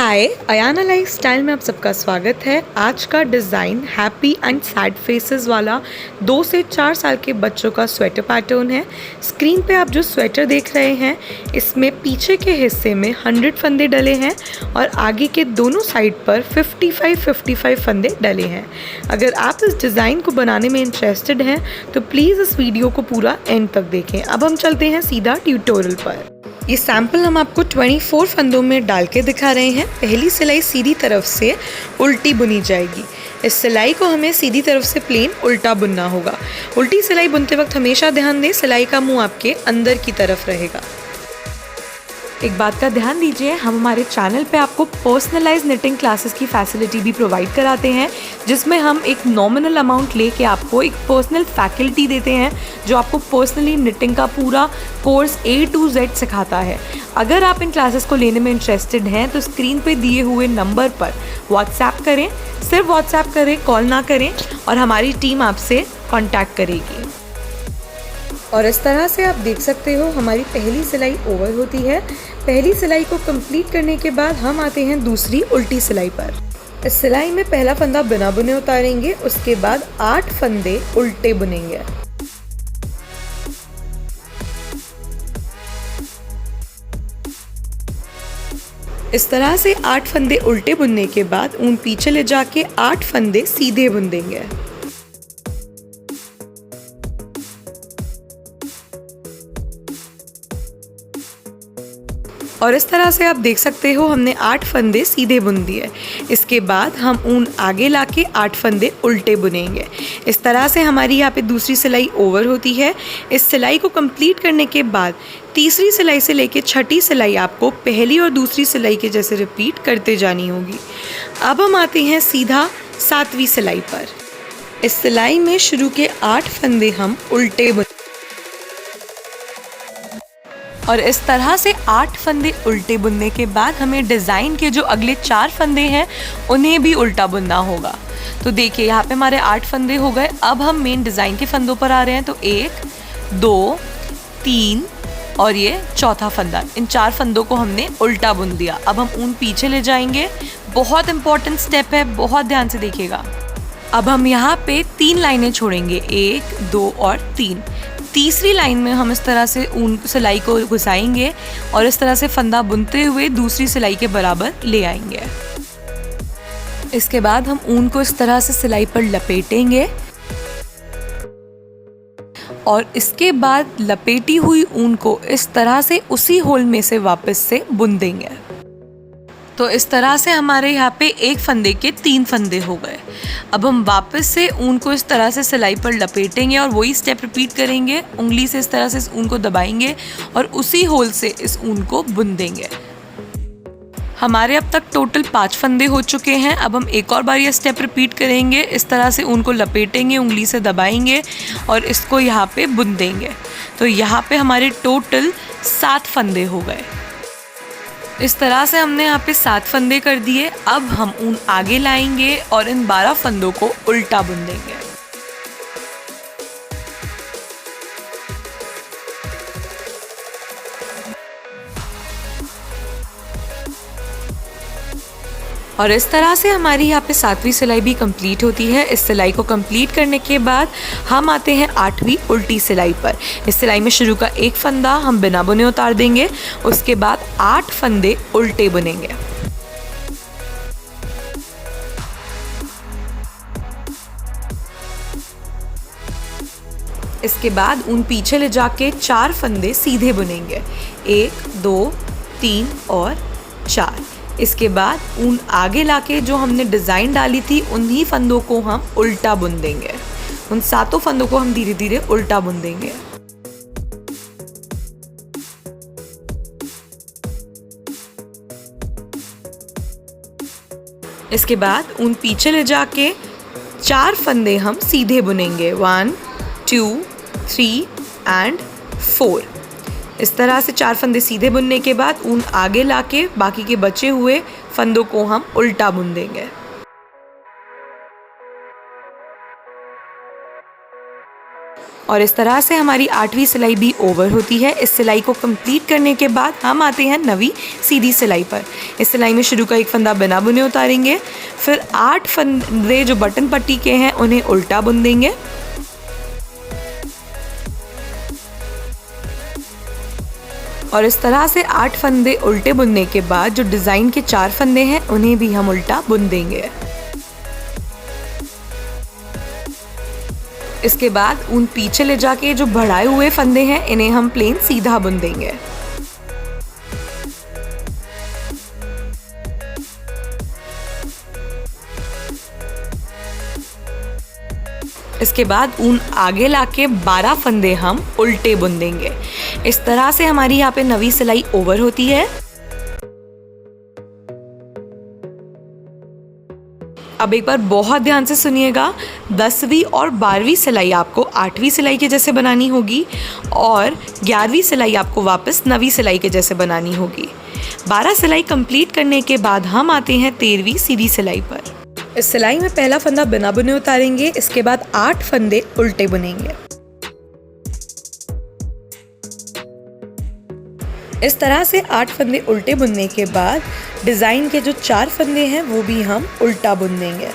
हाय, Ayana lifestyle में आप सबका स्वागत है। आज का design happy and sad faces वाला 2 से 4 साल के बच्चों का स्वेटर पैटर्न है। स्क्रीन पे आप जो स्वेटर देख रहे हैं, इसमें पीछे के हिस्से में 100 फंदे डले हैं और आगे के दोनों साइड पर 55 फंदे डले हैं। अगर आप इस डिज़ाइन को बनाने में इंटरेस्टेड हैं तो प्लीज़ इस वीडियो को पूरा एंड तक देखें। अब हम चलते हैं सीधा ट्यूटोरियल पर। ये सैम्पल हम आपको 24 फंदों में डाल के दिखा रहे हैं। पहली सिलाई सीधी तरफ से उल्टी बुनी जाएगी। इस सिलाई को हमें सीधी तरफ से प्लेन उल्टा बुनना होगा। उल्टी सिलाई बुनते वक्त हमेशा ध्यान दें, सिलाई का मुंह आपके अंदर की तरफ रहेगा। एक बात का ध्यान दीजिए, हम हमारे चैनल पे आपको पर्सनलाइज निटिंग क्लासेस की फैसिलिटी भी प्रोवाइड कराते हैं, जिसमें हम एक नॉमिनल अमाउंट लेके आपको एक पर्सनल फैकल्टी देते हैं जो आपको पर्सनली निटिंग का पूरा कोर्स A to Z सिखाता है। अगर आप इन क्लासेस को लेने में इंटरेस्टेड हैं तो स्क्रीन पे दिए हुए नंबर पर व्हाट्सएप करें। सिर्फ व्हाट्सएप करें, कॉल ना करें, और हमारी टीम आपसे कॉन्टैक्ट करेगी। और इस तरह से आप देख सकते हो हमारी पहली सिलाई ओवर होती है। पहली सिलाई को कंप्लीट करने के बाद हम आते हैं दूसरी उल्टी सिलाई पर। इस सिलाई में पहला फंदा बिना बुने उतारेंगे, उसके बाद 8 फंदे उल्टे बुनेंगे। इस तरह से 8 फंदे उल्टे बुनने के बाद ऊन पीछे ले जाके 8 फंदे सीधे बुन देंगे। और इस तरह से आप देख सकते हो हमने 8 फंदे सीधे बुन दिए। इसके बाद हम ऊन आगे लाके 8 फंदे उल्टे बुनेंगे। इस तरह से हमारी यहाँ पे दूसरी सिलाई ओवर होती है। इस सिलाई को कंप्लीट करने के बाद तीसरी सिलाई से लेके छठी सिलाई आपको पहली और दूसरी सिलाई के जैसे रिपीट करते जानी होगी। अब हम आते हैं सीधा 7वीं सिलाई पर। इस सिलाई में शुरू के 8 फंदे हम उल्टे बुन और इस तरह से 8 फंदे उल्टे बुनने के बाद हमें डिज़ाइन के जो अगले 4 फंदे हैं उन्हें भी उल्टा बुनना होगा। तो देखिए यहाँ पे हमारे 8 फंदे हो गए। अब हम मेन डिज़ाइन के फंदों पर आ रहे हैं। तो 1, 2, 3 और ये चौथा फंदा, इन 4 फंदों को हमने उल्टा बुन दिया। अब हम ऊन पीछे ले जाएंगे। बहुत इंपॉर्टेंट स्टेप है, बहुत ध्यान से देखिएगा। अब हम यहाँ पे 3 लाइनें छोड़ेंगे, 1, 2 और 3। तीसरी लाइन में हम इस तरह से ऊन सिलाई को घुसाएंगे और इस तरह से फंदा बुनते हुए दूसरी सिलाई के बराबर ले आएंगे। इसके बाद हम ऊन को इस तरह से सिलाई पर लपेटेंगे और इसके बाद लपेटी हुई ऊन को इस तरह से उसी होल में से वापस से बुन देंगे। तो इस तरह से हमारे यहाँ पे एक फंदे के 3 फंदे हो गए। अब हम वापस से ऊन को इस तरह से सिलाई पर लपेटेंगे और वही स्टेप रिपीट करेंगे। उंगली से इस तरह से इस ऊन को दबाएंगे और उसी होल से इस ऊन को बुन देंगे। हमारे अब तक टोटल 5 फंदे हो चुके हैं। अब हम एक और बार ये स्टेप रिपीट करेंगे। इस तरह से ऊन को लपेटेंगे, उंगली से दबाएंगे और इसको यहाँ पे बुन देंगे। तो यहाँ पे हमारे टोटल 7 फंदे हो गए। इस तरह से हमने यहाँ पे 7 फंदे कर दिए। अब हम ऊन आगे लाएंगे और इन 12 फंदों को उल्टा बुन देंगे। और इस तरह से हमारी यहाँ पे 7वीं सिलाई भी कंप्लीट होती है। इस सिलाई को कंप्लीट करने के बाद हम आते हैं 8वीं उल्टी सिलाई पर। इस सिलाई में शुरू का एक फंदा हम बिना बुने उतार देंगे। उसके बाद 8 फंदे उल्टे बुनेंगे। इसके बाद ऊन पीछे ले जाके 4 फंदे सीधे बुनेंगे, 1, 2, 3 और 4। इसके बाद ऊन आगे लाके जो हमने डिज़ाइन डाली थी उन्हीं फंदों को हम उल्टा बुन देंगे। उन 7 फंदों को हम धीरे धीरे उल्टा बुन देंगे। इसके बाद ऊन पीछे ले जाके 4 फंदे हम सीधे बुनेंगे, 1, 2, 3 एंड 4। इस तरह से 4 फंदे सीधे बुनने के बाद ऊन आगे लाके बाकी के बचे हुए फंदों को हम उल्टा बुन देंगे। और इस तरह से हमारी 8वीं सिलाई भी ओवर होती है। इस सिलाई को कंप्लीट करने के बाद हम आते हैं 9वीं सीधी सिलाई पर। इस सिलाई में शुरू का एक फंदा बिना बुने उतारेंगे, फिर 8 फंदे जो बटन पट्टी के हैं उन्हें उल्टा बुन देंगे। और इस तरह से 8 फंदे उल्टे बुनने के बाद जो डिज़ाइन के 4 फंदे हैं उन्हें भी हम उल्टा बुन देंगे। इसके बाद ऊन पीछे ले जाके जो बढ़ाए हुए फंदे हैं इन्हें हम प्लेन सीधा बुन देंगे। इसके बाद ऊन आगे लाके 12 फंदे हम उल्टे बुन देंगे। इस तरह से हमारी यहाँ पे 9वीं सिलाई ओवर होती है। अब एक बार बहुत ध्यान से सुनिएगा, 10वीं और 12वीं सिलाई आपको 8वीं सिलाई के जैसे बनानी होगी और 11वीं सिलाई आपको वापस 9वीं सिलाई के जैसे बनानी होगी। 12 सिलाई कंप्लीट करने के बाद हम आते हैं 13वीं सीधी सिलाई पर। इस सिलाई में पहला फंदा बिना बुने उतारेंगे, इसके बाद 8 फंदे उल्टे बुनेंगे। इस तरह से 8 फंदे उल्टे बुनने के बाद डिज़ाइन के जो 4 फंदे हैं वो भी हम उल्टा बुन देंगे।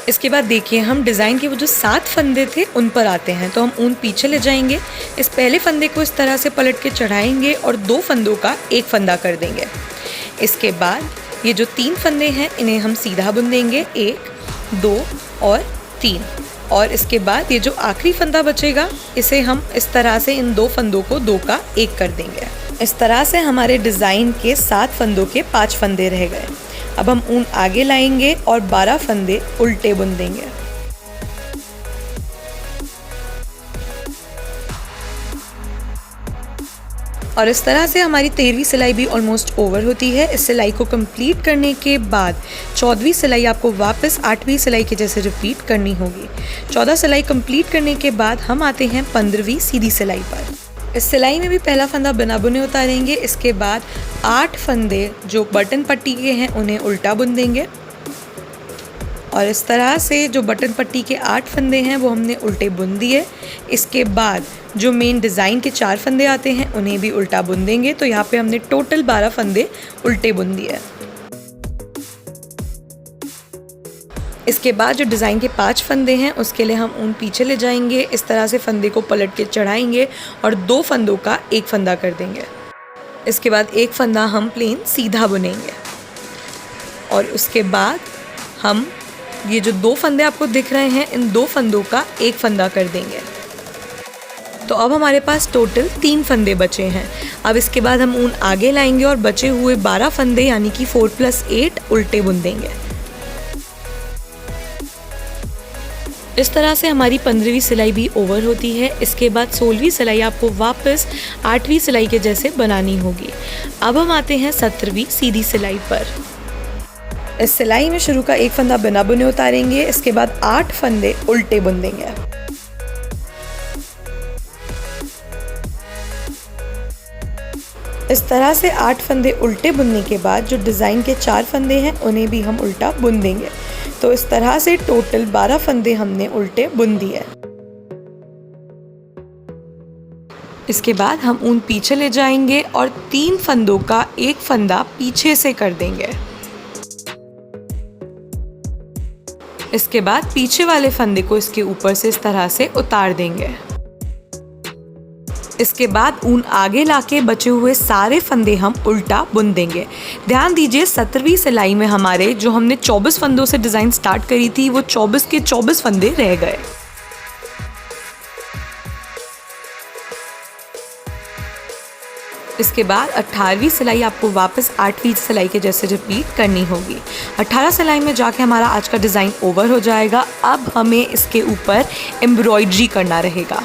इसके बाद देखिए हम डिज़ाइन के वो जो 7 फंदे थे उन पर आते हैं। तो हम ऊन पीछे ले जाएंगे, इस पहले फंदे को इस तरह से पलट के चढ़ाएंगे और 2 फंदों का एक फंदा कर देंगे। इसके बाद ये जो 3 फंदे हैं इन्हें हम सीधा बुन देंगे, 1, 2 और 3। और इसके बाद ये जो आखिरी फंदा बचेगा इसे हम इस तरह से इन 2 फंदों को 2 का 1 कर देंगे। इस तरह से हमारे डिज़ाइन के 7 फंदों के 5 फंदे रह गए। अब हम ऊन आगे लाएंगे और 12 फंदे उल्टे बुन देंगे। और इस तरह से हमारी 13वीं सिलाई भी ऑलमोस्ट ओवर होती है। इस सिलाई को कंप्लीट करने के बाद 14वीं सिलाई आपको वापस 8वीं सिलाई के जैसे रिपीट करनी होगी। 14 सिलाई कंप्लीट करने के बाद हम आते हैं 15वीं सीधी सिलाई पर। इस सिलाई में भी पहला फंदा बिना बुने उतारेंगे, इसके बाद 8 फंदे जो बटन पट्टी के हैं उन्हें उल्टा बुन देंगे। और इस तरह से जो बटन पट्टी के 8 फंदे हैं वो हमने उल्टे बुन दिए। इसके बाद जो मेन डिज़ाइन के 4 फंदे आते हैं उन्हें भी उल्टा बुन देंगे। तो यहाँ पे हमने टोटल 12 फंदे उल्टे बुन दिए। इसके बाद जो डिज़ाइन के 5 फंदे हैं उसके लिए हम ऊन पीछे ले जाएंगे, इस तरह से फंदे को पलट के चढ़ाएंगे और 2 फंदों का एक फंदा कर देंगे। इसके बाद एक फंदा हम प्लेन सीधा बुनेंगे और उसके बाद हम ये जो 2 फंदे आपको दिख रहे हैं इन 2 फंदों का एक फंदा कर देंगे। तो अब हमारे पास टोटल 3 फंदे बचे हैं। अब इसके बाद हम ऊन आगे लाएंगे और बचे हुए 12 फंदे यानी कि 4 + 8 उल्टे बुन देंगे। इस तरह से हमारी 15वीं सिलाई भी ओवर होती है। इसके बाद 16वीं सिलाई आपको वापस 8वीं सिलाई के जैसे बनानी होगी। अब हम आते हैं 17वीं सीधी सिलाई पर। इस सिलाई में शुरू का एक फंदा बिना बुने उतारेंगे, इसके बाद 8 फंदे उल्टे बुन देंगे। इस तरह से 8 फंदे उल्टे बुनने के बाद जो डिज़ाइन के 4 फंदे हैं उन्हें भी हम उल्टा बुन देंगे। तो इस तरह से टोटल 12 फंदे हमने उल्टे बुन दिए। इसके बाद हम ऊन पीछे ले जाएंगे और 3 फंदों का एक फंदा पीछे से कर देंगे। इसके बाद पीछे वाले फंदे को इसके ऊपर से इस तरह से उतार देंगे। इसके बाद ऊन आगे लाके बचे हुए सारे फंदे हम उल्टा बुन देंगे। ध्यान दीजिए 17वीं सिलाई में हमारे जो हमने 24 फंदों से डिज़ाइन स्टार्ट करी थी वो 24 के 24 फंदे रह गए। इसके बाद 18वीं सिलाई आपको वापस 8वीं सिलाई के जैसे रिपीट करनी होगी। 18 सिलाई में जाके हमारा आज का डिज़ाइन ओवर हो जाएगा। अब हमें इसके ऊपर एम्ब्रॉयडरी करना रहेगा।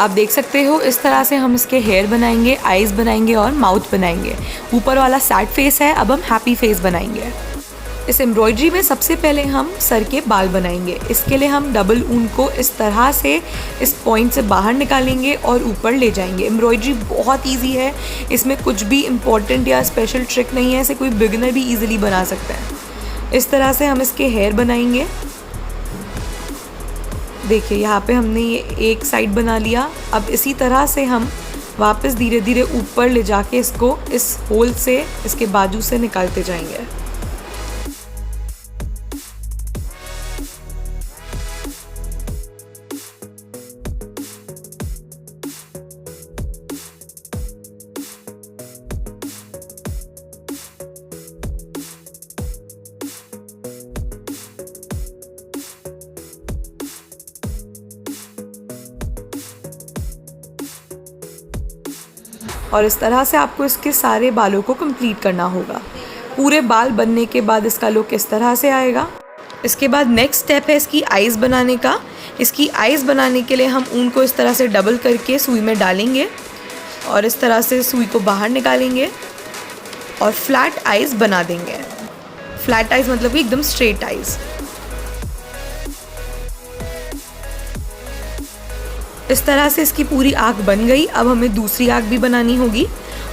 आप देख सकते हो इस तरह से हम इसके हेयर बनाएंगे, आईज बनाएंगे और माउथ बनाएंगे। ऊपर वाला सैड फेस है, अब हम हैप्पी फेस बनाएंगे। इस एम्ब्रॉयडरी में सबसे पहले हम सर के बाल बनाएंगे। इसके लिए हम डबल ऊन को इस तरह से इस पॉइंट से बाहर निकालेंगे और ऊपर ले जाएंगे। एम्ब्रॉयडरी बहुत इजी है, इसमें कुछ भी इम्पोर्टेंट या स्पेशल ट्रिक नहीं है, इसे कोई बिगिनर भी इजीली बना सकता है। इस तरह से हम इसके हेयर बनाएंगे। देखिए यहाँ पे हमने ये एक साइड बना लिया। अब इसी तरह से हम वापस धीरे धीरे ऊपर ले जाके इसको इस होल से, इसके बाजू से निकालते जाएंगे। और इस तरह से आपको इसके सारे बालों को कंप्लीट करना होगा। पूरे बाल बनने के बाद इसका लुक इस तरह से आएगा। इसके बाद नेक्स्ट स्टेप है इसकी आईज़ बनाने का। इसकी आईज़ बनाने के लिए हम ऊन को इस तरह से डबल करके सुई में डालेंगे और इस तरह से सुई को बाहर निकालेंगे और फ्लैट आईज़ बना देंगे। फ्लैट आईज़ मतलब कि एकदम स्ट्रेट आईज़। इस तरह से इसकी पूरी आँख बन गई। अब हमें दूसरी आँख भी बनानी होगी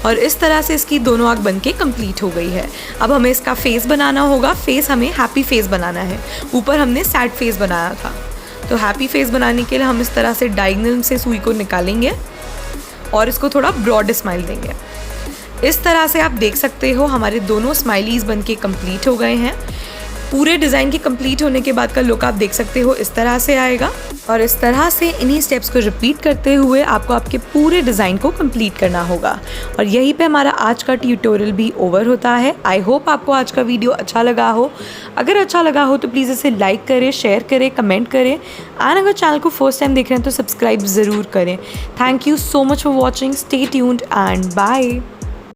और इस तरह से इसकी दोनों आँख बन के कम्प्लीट हो गई है। अब हमें इसका फेस बनाना होगा। फेस हमें हैप्पी फेस बनाना है। ऊपर हमने सैड फेस बनाया था, तो हैप्पी फेस बनाने के लिए हम इस तरह से डायगोनल से सुई को निकालेंगे और इसको थोड़ा ब्रॉड स्माइल देंगे। इस तरह से आप देख सकते हो हमारे दोनों स्माइलीज़ बन के कम्प्लीट हो गए हैं। पूरे डिज़ाइन के कंप्लीट होने के बाद का लुक आप देख सकते हो इस तरह से आएगा। और इस तरह से इन्हीं स्टेप्स को रिपीट करते हुए आपको आपके पूरे डिज़ाइन को कंप्लीट करना होगा। और यहीं पे हमारा आज का ट्यूटोरियल भी ओवर होता है। आई होप आपको आज का वीडियो अच्छा लगा हो। अगर अच्छा लगा हो तो प्लीज़ इसे लाइक करें, शेयर करें, कमेंट करें। एंड अगर चैनल को फर्स्ट टाइम देख रहे हैं तो सब्सक्राइब ज़रूर करें। Thank you so much for watching. Stay tuned and bye.